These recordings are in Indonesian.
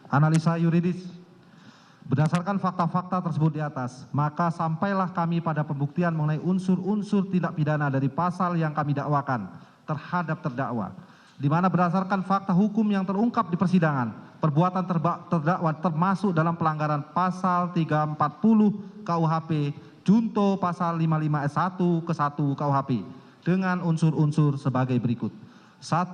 Analisa yuridis. Berdasarkan fakta-fakta tersebut di atas, maka sampailah kami pada pembuktian mengenai unsur-unsur tindak pidana dari pasal yang kami dakwakan terhadap terdakwa, di mana berdasarkan fakta hukum yang terungkap di persidangan, perbuatan terdakwa termasuk dalam pelanggaran pasal 340 KUHP junto pasal 55 S 1 ke 1 KUHP dengan unsur-unsur sebagai berikut. 1.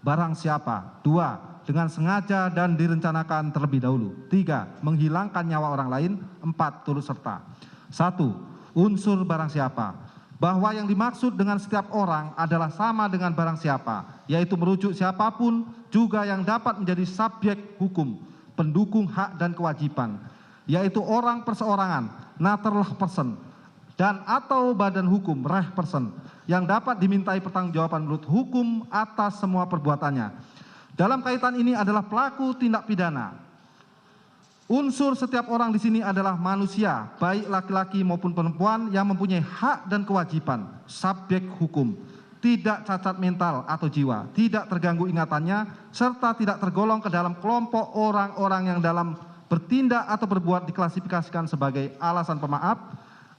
Barang siapa. 2. Dengan sengaja dan direncanakan terlebih dahulu. 3. Menghilangkan nyawa orang lain. 4. Turut serta. 1. Unsur barang siapa. Bahwa yang dimaksud dengan setiap orang adalah sama dengan barang siapa, yaitu merujuk siapapun juga yang dapat menjadi subjek hukum, pendukung hak dan kewajiban, yaitu orang perseorangan, naturalist person, dan atau badan hukum, reh person, yang dapat dimintai pertanggungjawaban menurut hukum atas semua perbuatannya. Dalam kaitan ini adalah pelaku tindak pidana. Unsur setiap orang di sini adalah manusia, baik laki-laki maupun perempuan yang mempunyai hak dan kewajiban, subjek hukum, tidak cacat mental atau jiwa, tidak terganggu ingatannya, serta tidak tergolong ke dalam kelompok orang-orang yang dalam bertindak atau berbuat diklasifikasikan sebagai alasan pemaaf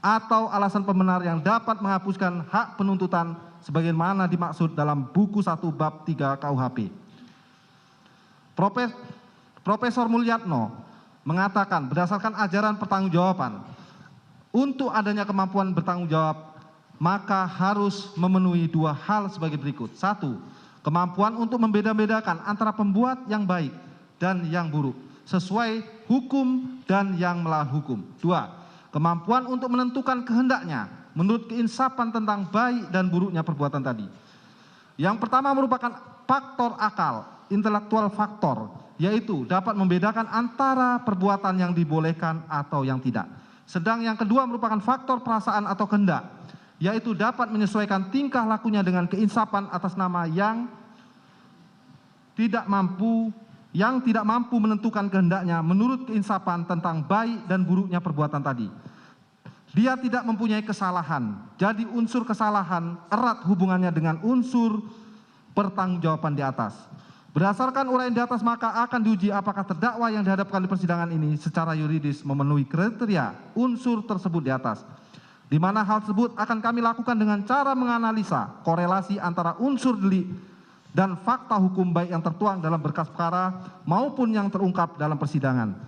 atau alasan pembenar yang dapat menghapuskan hak penuntutan sebagaimana dimaksud dalam buku 1 bab 3 KUHP. Profesor Mulyatno mengatakan berdasarkan ajaran pertanggungjawaban, untuk adanya kemampuan bertanggung jawab maka harus memenuhi 2 hal sebagai berikut. 1. Kemampuan untuk membeda-bedakan antara pembuat yang baik dan yang buruk sesuai hukum dan yang melawan hukum. 2. Kemampuan untuk menentukan kehendaknya menurut keinsapan tentang baik dan buruknya perbuatan tadi. Yang pertama merupakan faktor akal, intelektual faktor, yaitu dapat membedakan antara perbuatan yang dibolehkan atau yang tidak. Sedang yang kedua merupakan faktor perasaan atau kehendak, yaitu dapat menyesuaikan tingkah lakunya dengan keinsapan atas nama yang tidak mampu menentukan kehendaknya menurut keinsapan tentang baik dan buruknya perbuatan tadi. Dia tidak mempunyai kesalahan, jadi unsur kesalahan erat hubungannya dengan unsur pertanggungjawaban di atas. Berdasarkan uraian di atas maka akan diuji apakah terdakwa yang dihadapkan di persidangan ini secara yuridis memenuhi kriteria unsur tersebut di atas. Di mana hal tersebut akan kami lakukan dengan cara menganalisa korelasi antara unsur delik dan fakta hukum baik yang tertuang dalam berkas perkara maupun yang terungkap dalam persidangan.